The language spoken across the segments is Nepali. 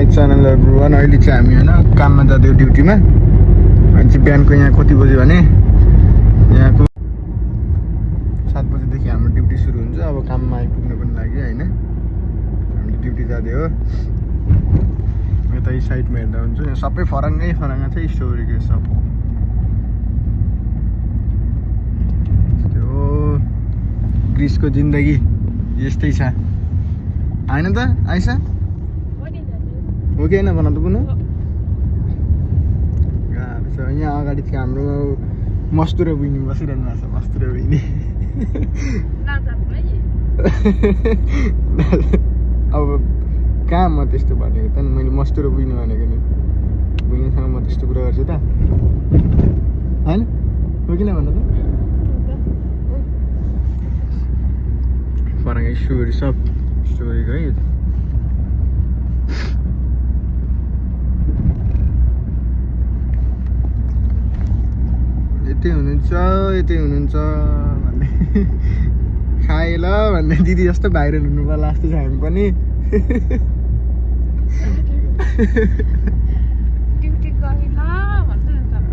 My channel everyone. अहिले चाहिँ हामी होइन काममा जाँदै ड्युटीमा। अनि चाहिँ बिहानको यहाँ कति बज्यो भने यहाँको 7 बजेदेखि हाम्रो ड्युटी सुरु हुन्छ। अब काममा आइपुग्नु पनि लाग्यो होइन, हामीले ड्युटी जाँदै हो। यता यी साइडमा हेर्दा हुन्छ, यहाँ सबै फरङ्गै फरङ्गा छ स्टोरीको सब। त्यो ग्रिसको जिन्दगी यस्तै छ होइन त आइसा? हो कि होइन भन त कुन? यहाँ अगाडि चाहिँ हाम्रो मस्तुरे बहिनी बसिरहनु भएको छ। मस्तुरे बहिनी अब कहाँ म त्यस्तो भनेको त नि, मैले मस्तुरे बहिनी भनेको नि। बहिनीसँग म त्यस्तो कुरा गर्छु त होइन? हो किन भन त? फरक स्टोरी सब स्टोरीको है। यतै हुनुहुन्छ यतै हुनुहुन्छ भन्ने खाए ल भन्ने दिदी जस्तो भाइरल हुनु पर्ला जस्तो छ हामी पनि।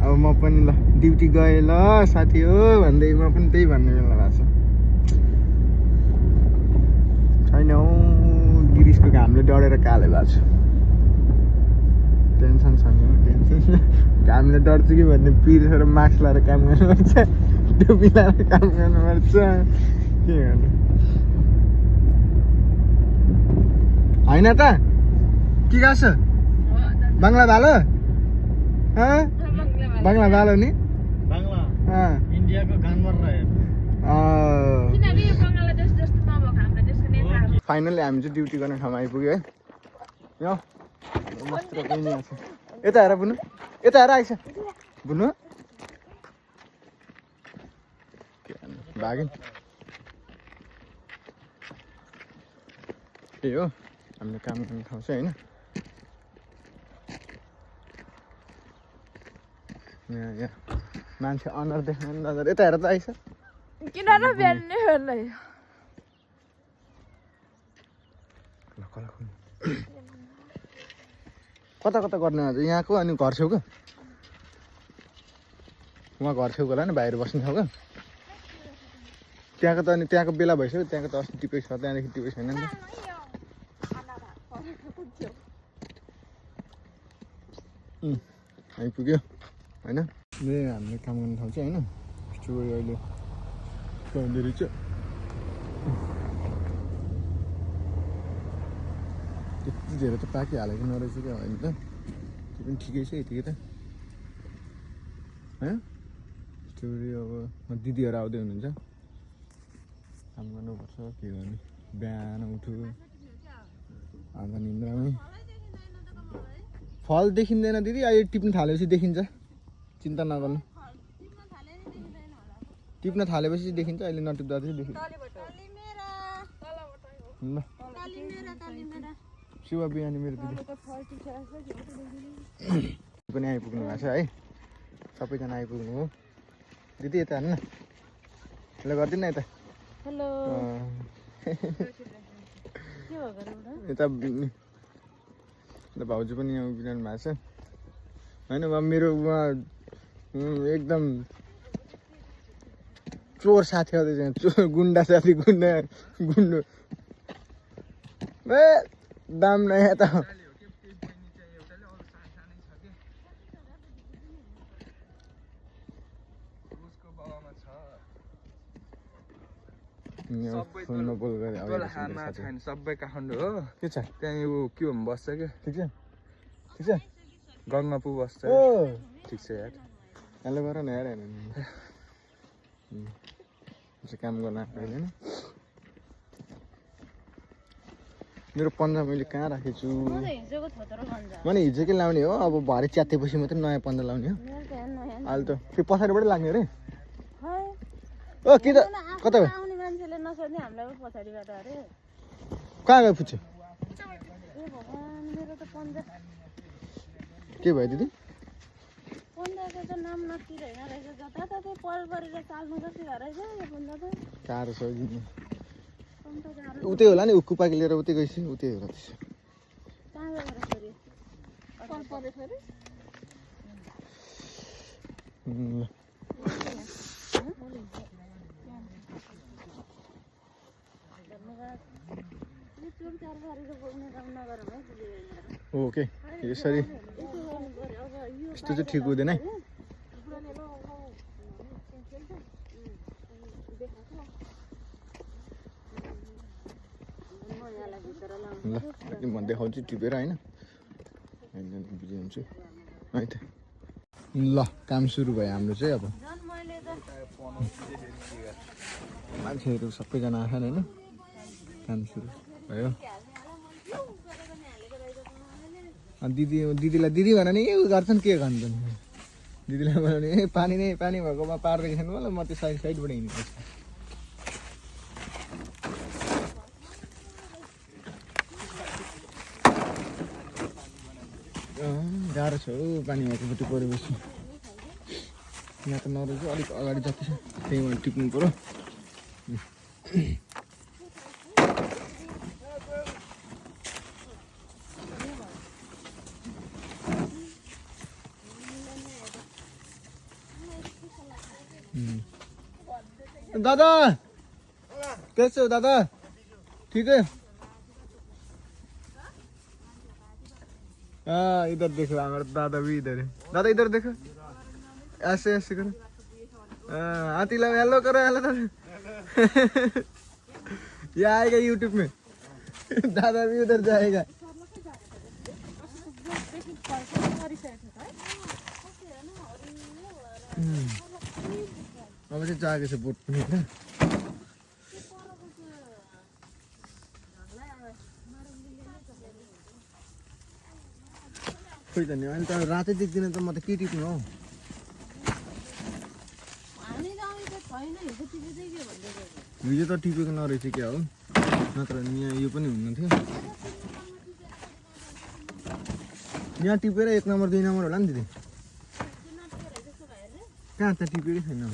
अब म पनि ल ड्युटी गएँ ल साथी हो भन्दै म पनि त्यही भन्ने बेला भएको छ। छैन हौ गिरिसको घामले डढेर काले भएको छ। टेन्सन छ नि, टेन्सन। घामले डढ्छ कि भन्ने पिरेर मास्क लगाएर काम गर्नुपर्छ, टोपी लगाएर काम गर्नुपर्छ, के गर्नु होइन त? के गर्छ? बाङ्ला भालो बाङ्ला भालो नि फाइनली हामी चाहिँ ड्युटी गर्ने ठाउँमा आइपुग्यो है। यो मस्त बहिनी छ। यता हेर बुनु, यता हेर आइस बुनु। भाग्यो त्यही हो हामीले काम गर्ने ठाउँ चाहिँ होइन। यहाँ मान्छे अनुहार देख्नु पनि नजर। यता हेर त आइस किन र बिहान नै हेर्दै कता कता गर्ने अझ यहाँको अनि घर छेउको? उहाँ घर छेउको होला नि बाहिर बस्ने ठाउँको? त्यहाँको त अनि त्यहाँको बेला भइसक्यो। त्यहाँको त अस्ति टिपेको छ, त्यहाँदेखि टिपेको छैन नि त। आइपुग्यो होइन। यही हामीले काम गर्ने ठाउँ चाहिँ होइन। स्टोरी अहिले हुँदो रहेछ। त्यति धेरै त पाकिहालेको नरहेछ क्या अहिले त। त्यो पनि ठिकै छ यतिकै त होइन। स्टोरी अब दिदीहरू आउँदै हुनुहुन्छ, काम गर्नुपर्छ के गर्ने। बिहान उठ्यो अन्त निन्द्रामै। फल देखिँदैन दिदी, अहिले टिप्नु थालेपछि देखिन्छ, चिन्ता नगर्नु। टिप्न थालेपछि देखिन्छ, अहिले नटिप्दा चाहिँ देखिन्छ। ल शिवा बिहानी मेरो दिदी पनि आइपुग्नु भएको छ है। सबैजना आइपुग्नु हो। दिदी यता हेर्नु न, ल गरिदिनु न यता। हेलो यता भाउजू पनि यहाँ उभिरहनु भएको छ होइन। उहाँ मेरो उहाँ एकदम चोर साथी आउँदैछ, चोर गुन्डा साथी, गुन्डा गुन्डो ए दाम नयाँ त। सबै काठमाडौँ हो। के छ त्यहाँ ऊ के भन्नु बस्छ क्या? ठिक छ ठिक छ। गङ्गापु बस्छ। ओ ठिक छ यार। हेलो गर न यार हेर्नु काम गर्न आएको होइन। मेरो पन्जा मैले कहाँ राखेको छु? मैले हिजोकै लाउने हो, अब भरे च्यातेपछि मात्रै नयाँ पन्जा लाउने हो। अहिले त फेरि पछाडिबाटै लाग्ने अरे। ओ के त कता भयो? कहाँ गयो पुग्छ? के भयो दिदी? साह्रो छ उतै होला नि, उक्कु पाकी लिएर उतै गएपछि उतै होला त्यसो। ओके यसरी यस्तो चाहिँ ठिक हुँदैन है ल म देखाउँछु टिपेर होइन बुझाउँछु है त ल काम सुरु भयो हाम्रो चाहिँ अब मान्छेहरू सबैजना आएछन् होइन काम सुरु भयो दिदीलाई दिदी भनेर नि के गर्छन् के गर्छन् दिदीलाई भने ए पानी नै पानी भएकोमा पार्दैछ नि मलाई म त्यो साइडबाट हिँड्नुपर्छ गाह्रो छ हौ पानी भएकोपट्टि परेपछि यहाँ त नरहेछ अलिक अगाडि जति छ त्यहीँबाट टिप्नु पऱ्यो दादा कैसे हो दादा ठीक है हाँ इधर देखो हमारा दादा भी इधर है दादा इधर देखो ऐसे ऐसे करो हाथी लो हेलो करो हेलो दादा ये आएगा यूट्यूब में दादा भी उधर जाएगा अब चाहिँ जागे छ बोट पनि हैन खोइ त नि अहिले त रातै देख्दिन त म त के टिप्नु हौ हिजो त टिपेको नरहेछ क्या हो नत्र यहाँ यो पनि हुनु थियो यहाँ टिपेर 1 नम्बर 2 नम्बर होला नि दिदी कहाँ त टिपेकै छैन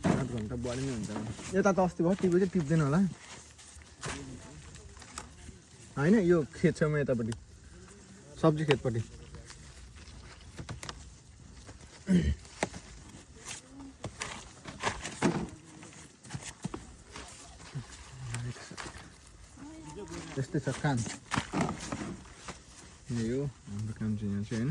7 घन्टा बढी नै हुन्छ यता त अस्ति भयो टिपे चाहिँ टिप्दैन होला होइन यो खेत छ म यतापट्टि सब्जी खेतपट्टि यस्तै छ काम यही हो हाम्रो काम चाहिँ यहाँ चाहिँ होइन